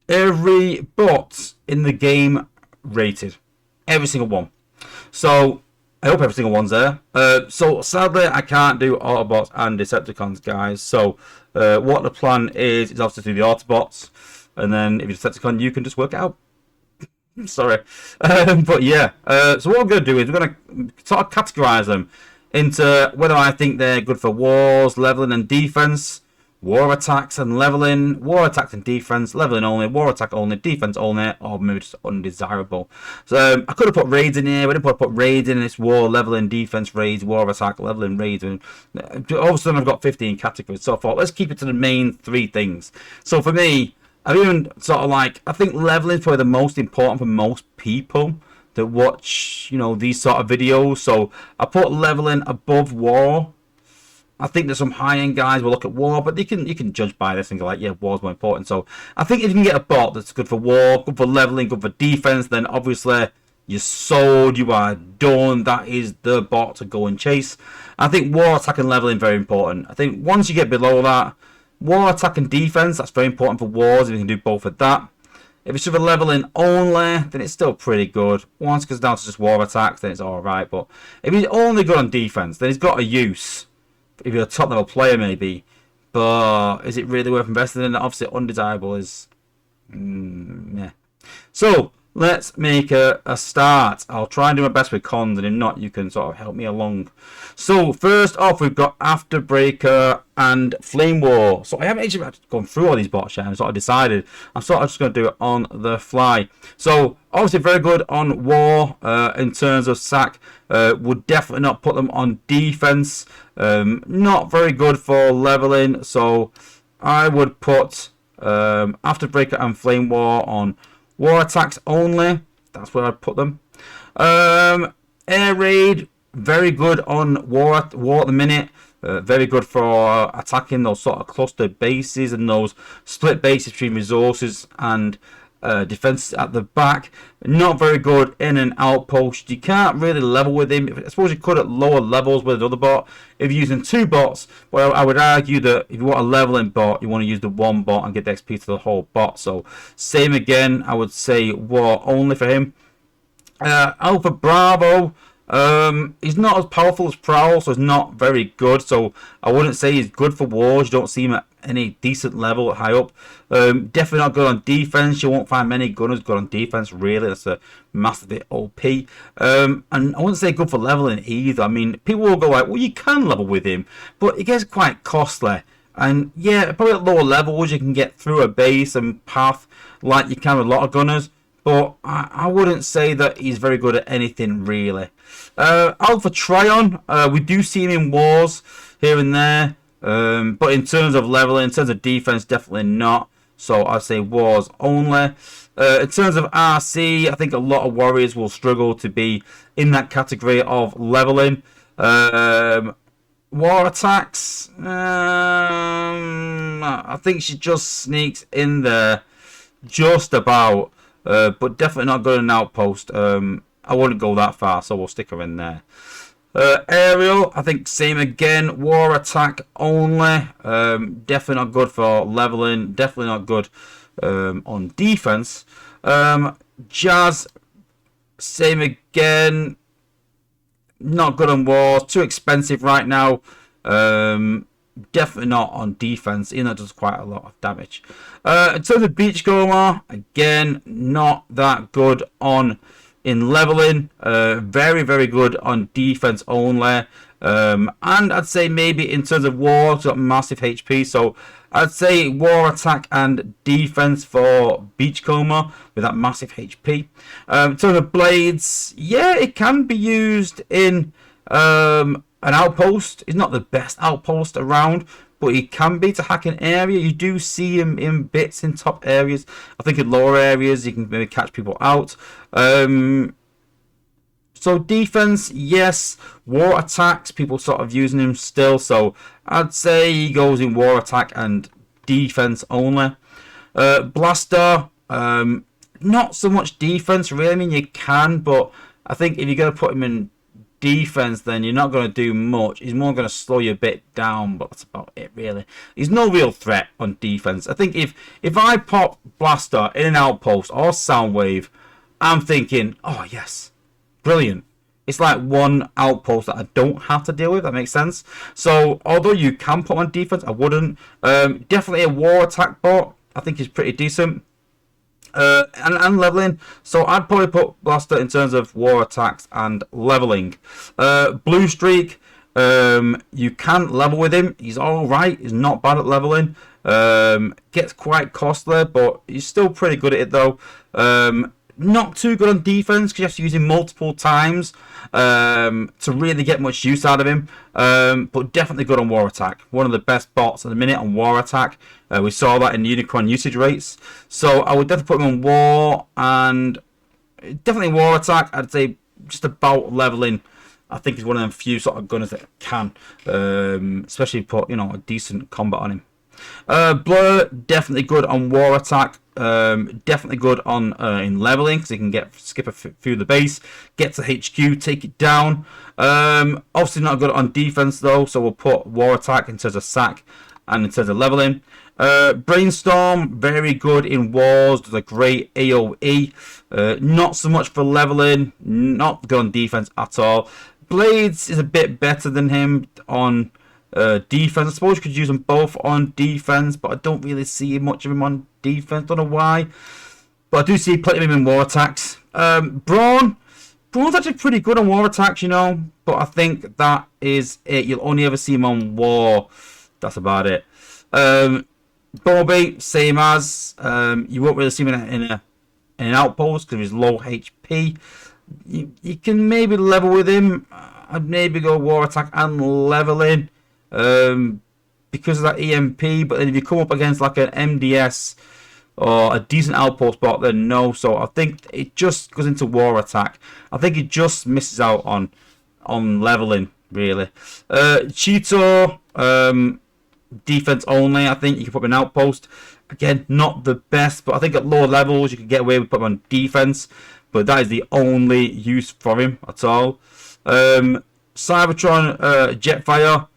every bot in the game rated. Every single one. So I hope every single one's there. So sadly, I can't do Autobots and Decepticons, guys. So what the plan is obviously do the Autobots, and then if you're Decepticon, you can just work it out. Sorry, but yeah. So what we're gonna do is we're gonna sort of categorize them into whether I think they're good for wars, leveling, and defense. War attacks and leveling, war attacks and defense, leveling only, war attack only, defense only, or maybe just undesirable. So I could have put raids in here, but I didn't put raids in. It's war, leveling, defense, raids, war attack, leveling, raids. And all of a sudden I've got 15 categories. So I thought, let's keep it to the main 3 things. So for me, I've even sort of like, I think leveling is probably the most important for most people that watch, you know, these sort of videos. So I put leveling above war. I think there's some high-end guys will look at war, but you can judge by this and go like, yeah, war's more important. So I think if you can get a bot that's good for war, good for leveling, good for defense, then obviously you're sold, you are done. That is the bot to go and chase. I think war, attack, and leveling very important. I think once you get below that, war, attack, and defense, that's very important for wars. If you can do both of that. If it's for leveling only, then it's still pretty good. Once it goes down to just war attacks, then it's alright. But if he's only good on defense, then he's got a use. If you're a top level player, maybe, but is it really worth investing in? Obviously, undesirable is, yeah. So let's make a start. I'll try and do my best with cons, and if not, you can sort of help me along. So first off, we've got Afterbreaker and Flame War. So I haven't actually gone through all these bots yet. I sort of decided I'm sort of just going to do it on the fly. So obviously very good on war in terms of sack. Would definitely not put them on defense. Not very good for leveling. So I would put Afterbreaker and Flame War on war attacks only. That's where I'd put them. Air Raid, very good on war at the minute. Very good for attacking those sort of clustered bases and those split bases between resources and defense at the back. Not very good in an outpost. You can't really level with him. I suppose you could at lower levels with another bot. If you're using 2 bots, well, I would argue that if you want a leveling bot, you want to use the 1 bot and get the XP to the whole bot. So same again, I would say war only for him. Alpha Bravo, he's not as powerful as Prowl, so he's not very good. So I wouldn't say he's good for wars. You don't see him at any decent level high up. Definitely not good on defense. You won't find many gunners good on defense, really. That's a massively OP. And I wouldn't say good for leveling either. I mean, people will go like, well, you can level with him, but it gets quite costly. And yeah, probably at lower levels you can get through a base and path like you can with a lot of gunners. But I wouldn't say that he's very good at anything, really. Alpha Trion, we do see him in wars here and there. But in terms of leveling, in terms of defense, definitely not. So I'd say wars only. In terms of RC, I think a lot of warriors will struggle to be in that category of leveling. War attacks, I think she just sneaks in there just about. But definitely not good in an outpost. I wouldn't go that far, so we'll stick her in there. Aerial, I think same again. War attack only. Definitely not good for leveling. Definitely not good on defense. Jazz, same again. Not good on wars. Too expensive right now. Definitely not on defense, even though it does quite a lot of damage. In terms of Beachcomber, again, not that good in leveling. Very, very good on defense only. And I'd say maybe in terms of war, it's got massive HP. So I'd say war attack and defense for Beachcomber with that massive HP. In terms of blades, yeah, it can be used in an outpost. It's not the best outpost around, but it can be to hack an area. You do see him in bits in top areas. I think in lower areas you can maybe catch people out. So defense, yes. War attacks, people sort of using him still. So I'd say he goes in war attack and defense only. Blaster, not so much defense really. I mean, you can, but I think if you're going to put him in defense, then you're not going to do much. He's more going to slow you a bit down, but that's about it, really. He's no real threat on defense. I think if I pop Blaster in an outpost or Soundwave, I'm thinking, oh, yes, brilliant. It's like one outpost that I don't have to deal with. That makes sense. So, although you can put on defense, I wouldn't. Definitely a war attack bot. I think is pretty decent. And leveling. So, I'd probably put Blaster in terms of war attacks and leveling. Blue Streak. You can level with him. He's alright. He's not bad at leveling. Gets quite costly, but he's still pretty good at it, though. Not too good on defense because you have to use him multiple times to really get much use out of him. But definitely good on war attack. One of the best bots at the minute on war attack. We saw that in the Unicron usage rates. So I would definitely put him on war, and definitely war attack. I'd say just about leveling. I think he's one of them few sort of gunners that can, especially put a decent combat on him. Blur, definitely good on war attack. Definitely good on in leveling because he can skip through the base, get to HQ, take it down. Obviously not good on defense though, so we'll put war attack in terms of sack and in terms of leveling. Brainstorm, very good in wars, does a great AoE. Not so much for leveling, not good on defense at all. Blades is a bit better than him on defense. I suppose you could use them both on defense, but I don't really see much of him on defense. Don't know why, but I do see plenty of him in war attacks. Braun's actually pretty good on war attacks, but I think that is it. You'll only ever see him on war. That's about it. Bobby, same as. You won't really see him in an outpost because of his low HP. You can maybe level with him. I'd maybe go war attack and leveling. Because of that EMP, but then if you come up against like an MDS or a decent outpost bot, then no. So I think it just goes into war attack. I think it just misses out on leveling, really. Cheeto, defense only. I think you can put him in outpost. Again, not the best, but I think at lower levels you can get away with putting him on defense. But that is the only use for him at all. Cybertron, Jetfire.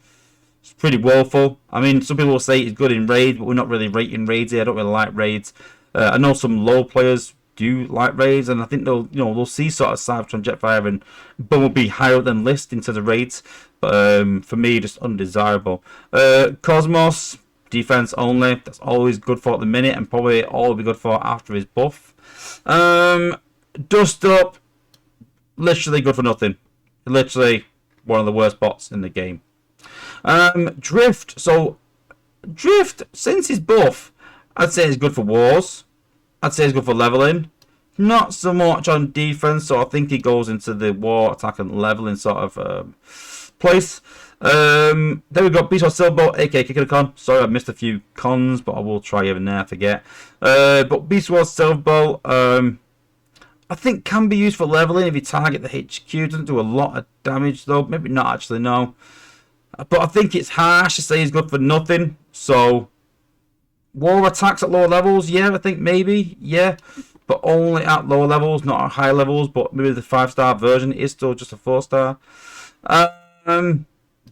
Pretty woeful. I mean, some people will say he's good in raids, but we're not really rating raids here. I don't really like raids. I know some low players do like raids, and I think they'll see sort of Cybertron, Jetfire, and Bumblebee higher than list in terms of raids. But for me, just undesirable. Cosmos, defense only. That's always good for at the minute, and probably all will be good for after his buff. Dust Up, literally good for nothing. Literally one of the worst bots in the game. Drift. So, Drift, since his buff, I'd say it's good for wars. I'd say it's good for leveling. Not so much on defense, so I think he goes into the war, attack, and leveling sort of place. Then we've got Beast Wars Silverbolt, aka Kikiricon. Sorry, I missed a few cons, but I will try here and there, I forget. But Beast Wars Silverbolt, I think can be used for leveling if you target the HQ. Doesn't do a lot of damage, though. Maybe not actually, no. But I think it's harsh to say he's good for nothing. So, war attacks at lower levels, yeah, I think maybe, yeah. But only at lower levels, not at high levels. But maybe the 5-star version is still just a 4-star.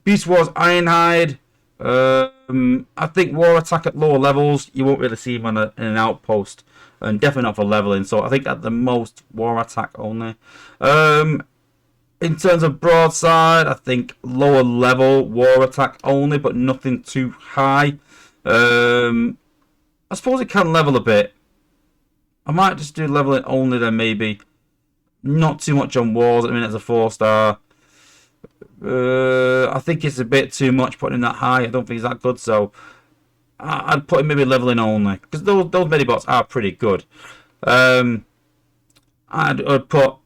Beast Wars Ironhide. I think war attack at lower levels, you won't really see him on in an outpost. And definitely not for leveling. So I think at the most, war attack only. In terms of broadside, I think lower level war attack only, but nothing too high. I suppose it can level a bit. I might just do leveling only then, maybe. Not too much on wars at the minute as a 4-star. I think it's a bit too much putting him that high. I don't think he's that good, so I'd put him maybe leveling only, because those medibots are pretty good. I'd put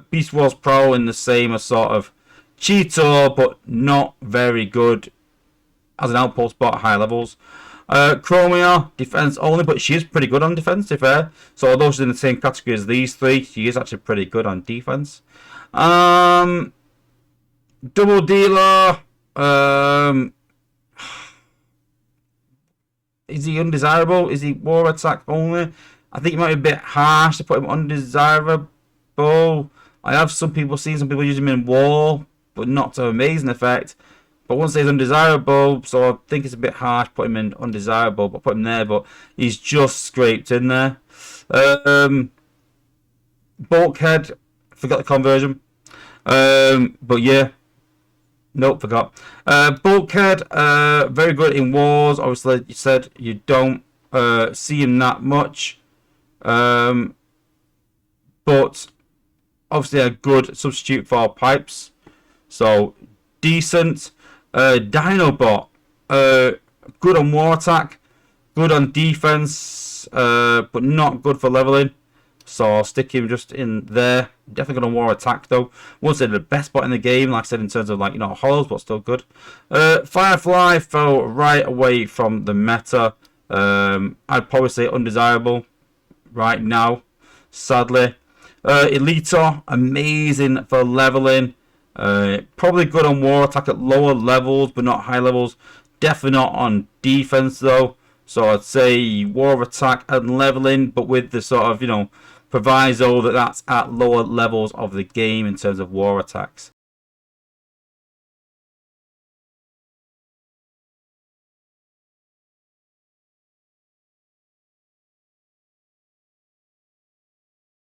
Beast Wars Pro in the same as sort of Cheeto, but not very good as an outpost bot at high levels. Chromia, defense only, but she is pretty good on defense, to be fair. So although she's in the same category as these three, she is actually pretty good on defense. Double Dealer, is he undesirable? Is he war attack only? I think it might be a bit harsh to put him undesirable, I have some people using him in war, but not to amazing effect. But once he's undesirable, so I think it's a bit harsh put him in undesirable, but put him there. But he's just scraped in there. Bulkhead, forgot the conversion. But yeah, nope, forgot. Bulkhead, very good in wars. Obviously, you said you don't see him that much. But obviously a good substitute for pipes. So decent. Dinobot, good on war attack, good on defense, but not good for leveling. So I'll stick him just in there. Definitely good on war attack though. Won't say the best bot in the game, like I said, in terms of like, you know, hollows, but still good. Firefly fell right away from the meta. I'd probably say undesirable right now, sadly. Elito, amazing for leveling. Probably good on war attack at lower levels, but not high levels. Definitely not on defense though. So I'd say war attack and leveling, but with the sort of, you know, proviso that that's at lower levels of the game in terms of war attacks.